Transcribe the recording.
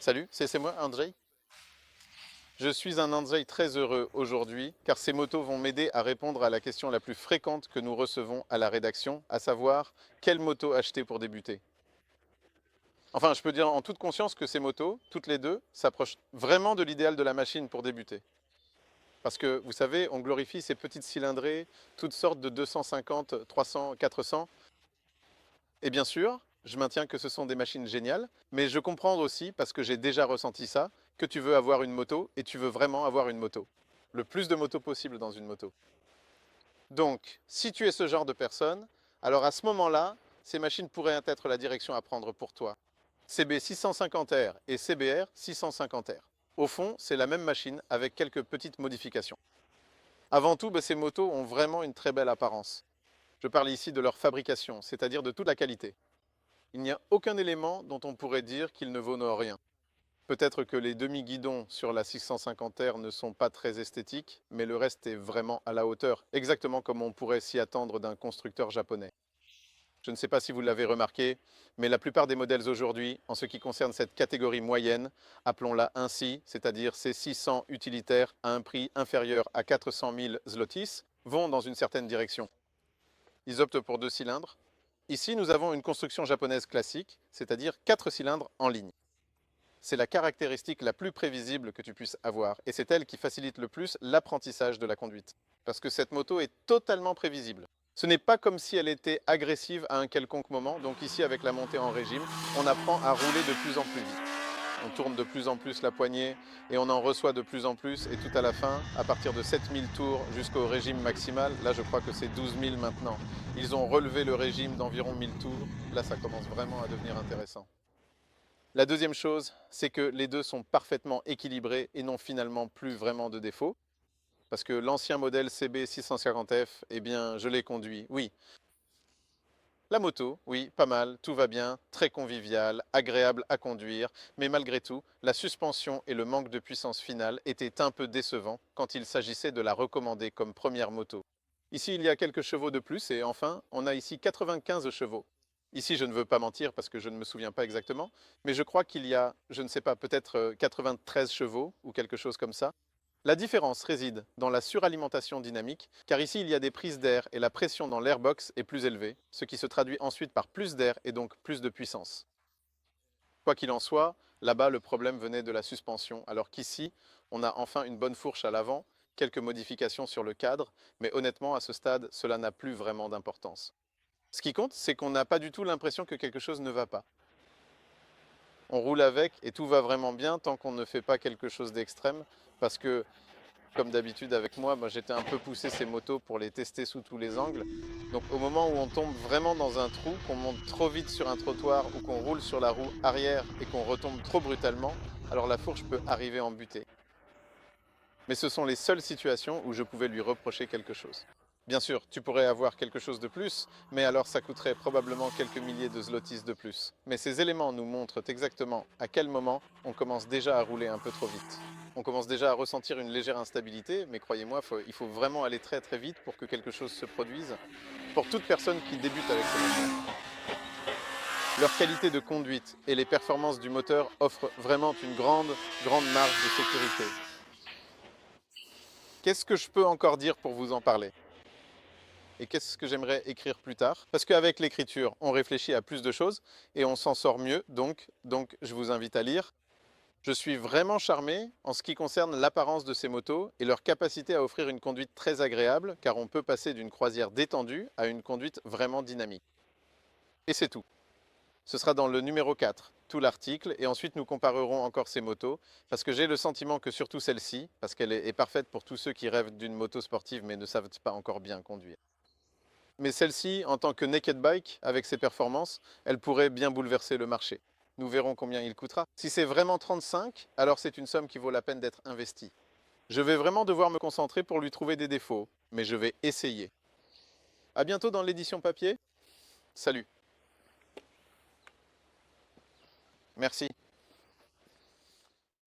Salut, c'est moi, Andrzej. Je suis un Andrzej très heureux aujourd'hui car ces motos vont m'aider à répondre à la question la plus fréquente que nous recevons à la rédaction, à savoir quelle moto acheter pour débuter. Enfin, je peux dire en toute conscience que ces motos, toutes les deux, s'approchent vraiment de l'idéal de la machine pour débuter. Parce que, vous savez, on glorifie ces petites cylindrées, toutes sortes de 250, 300, 400. Et bien sûr, je maintiens que ce sont des machines géniales, mais je comprends aussi, parce que j'ai déjà ressenti ça, que tu veux avoir une moto et tu veux vraiment avoir une moto. Le plus de motos possible dans une moto. Donc, si tu es ce genre de personne, alors à ce moment-là, ces machines pourraient être la direction à prendre pour toi. CB 650R et CBR 650R. Au fond, c'est la même machine avec quelques petites modifications. Avant tout, ces motos ont vraiment une très belle apparence. Je parle ici de leur fabrication, c'est-à-dire de toute la qualité. Il n'y a aucun élément dont on pourrait dire qu'il ne vaut rien. Peut-être que les demi-guidons sur la 650R ne sont pas très esthétiques, mais le reste est vraiment à la hauteur, exactement comme on pourrait s'y attendre d'un constructeur japonais. Je ne sais pas si vous l'avez remarqué, mais la plupart des modèles aujourd'hui, en ce qui concerne cette catégorie moyenne, appelons-la ainsi, c'est-à-dire ces 600 utilitaires à un prix inférieur à 400 000 zlotys, vont dans une certaine direction. Ils optent pour 2 cylindres. Ici, nous avons une construction japonaise classique, c'est-à-dire 4 cylindres en ligne. C'est la caractéristique la plus prévisible que tu puisses avoir, et c'est elle qui facilite le plus l'apprentissage de la conduite. Parce que cette moto est totalement prévisible. Ce n'est pas comme si elle était agressive à un quelconque moment, donc ici avec la montée en régime, on apprend à rouler de plus en plus vite. On tourne de plus en plus la poignée et on en reçoit de plus en plus, et tout à la fin, à partir de 7000 tours jusqu'au régime maximal, là je crois que c'est 12 000 maintenant. Ils ont relevé le régime d'environ 1000 tours, là ça commence vraiment à devenir intéressant. La deuxième chose, c'est que les deux sont parfaitement équilibrés et n'ont finalement plus vraiment de défauts. Parce que l'ancien modèle CB650F, eh bien, je l'ai conduit, oui. La moto, oui, pas mal, tout va bien, très convivial, agréable à conduire, mais malgré tout, la suspension et le manque de puissance finale étaient un peu décevants quand il s'agissait de la recommander comme première moto. Ici, il y a quelques chevaux de plus et enfin, on a ici 95 chevaux. Ici, je ne veux pas mentir parce que je ne me souviens pas exactement, mais je crois qu'il y a, je ne sais pas, peut-être 93 chevaux ou quelque chose comme ça. La différence réside dans la suralimentation dynamique, car ici il y a des prises d'air et la pression dans l'airbox est plus élevée, ce qui se traduit ensuite par plus d'air et donc plus de puissance. Quoi qu'il en soit, là-bas le problème venait de la suspension, alors qu'ici on a enfin une bonne fourche à l'avant, quelques modifications sur le cadre, mais honnêtement à ce stade cela n'a plus vraiment d'importance. Ce qui compte, c'est qu'on n'a pas du tout l'impression que quelque chose ne va pas. On roule avec et tout va vraiment bien tant qu'on ne fait pas quelque chose d'extrême, parce que comme d'habitude avec moi, j'étais un peu poussé ces motos pour les tester sous tous les angles. Donc au moment où on tombe vraiment dans un trou, qu'on monte trop vite sur un trottoir ou qu'on roule sur la roue arrière et qu'on retombe trop brutalement, alors la fourche peut arriver en butée. Mais ce sont les seules situations où je pouvais lui reprocher quelque chose. Bien sûr, tu pourrais avoir quelque chose de plus, mais alors ça coûterait probablement quelques milliers de zlotys de plus. Mais ces éléments nous montrent exactement à quel moment on commence déjà à rouler un peu trop vite. On commence déjà à ressentir une légère instabilité, mais croyez-moi, il faut vraiment aller très très vite pour que quelque chose se produise. Pour toute personne qui débute avec ces machines. Leur qualité de conduite et les performances du moteur offrent vraiment une grande marge de sécurité. Qu'est-ce que je peux encore dire pour vous en parler? Et qu'est-ce que j'aimerais écrire plus tard? Parce qu'avec l'écriture, on réfléchit à plus de choses et on s'en sort mieux, donc je vous invite à lire. Je suis vraiment charmé en ce qui concerne l'apparence de ces motos et leur capacité à offrir une conduite très agréable, car on peut passer d'une croisière détendue à une conduite vraiment dynamique. Et c'est tout. Ce sera dans le numéro 4, tout l'article, et ensuite nous comparerons encore ces motos, parce que j'ai le sentiment que surtout celle-ci, parce qu'elle est parfaite pour tous ceux qui rêvent d'une moto sportive mais ne savent pas encore bien conduire. Mais celle-ci, en tant que naked bike, avec ses performances, elle pourrait bien bouleverser le marché. Nous verrons combien il coûtera. Si c'est vraiment 35, alors c'est une somme qui vaut la peine d'être investie. Je vais vraiment devoir me concentrer pour lui trouver des défauts, mais je vais essayer. À bientôt dans l'édition papier. Salut. Merci.